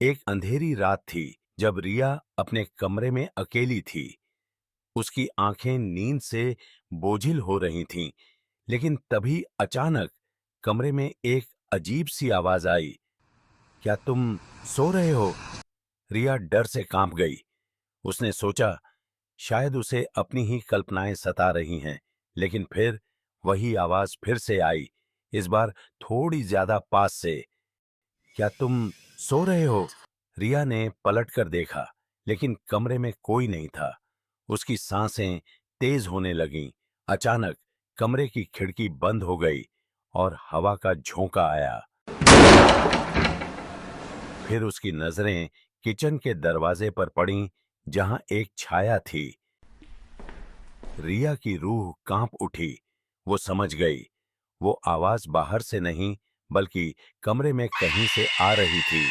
एक अंधेरी रात थी जब रिया अपने कमरे में अकेली थी। उसकी आंखें नींद से बोझिल हो रही थीं, लेकिन तभी अचानक कमरे में एक अजीब सी आवाज आई। क्या तुम सो रहे हो? रिया डर से कांप गई। उसने सोचा शायद उसे अपनी ही कल्पनाएं सता रही हैं, लेकिन फिर वही आवाज फिर से आई, इस बार थोड़ी ज्यादा पास से। क्या तुम सो रहे हो? रिया ने पलटकर देखा, लेकिन कमरे में कोई नहीं था। उसकी सांसें तेज होने लगीं। अचानक कमरे की खिड़की बंद हो गई और हवा का झोंका आया। फिर उसकी नजरें किचन के दरवाजे पर पड़ीं, जहां एक छाया थी। रिया की रूह कांप उठी। वो समझ गई, वो आवाज बाहर से नहीं, बल्कि कमरे में कहीं से आ रही थी।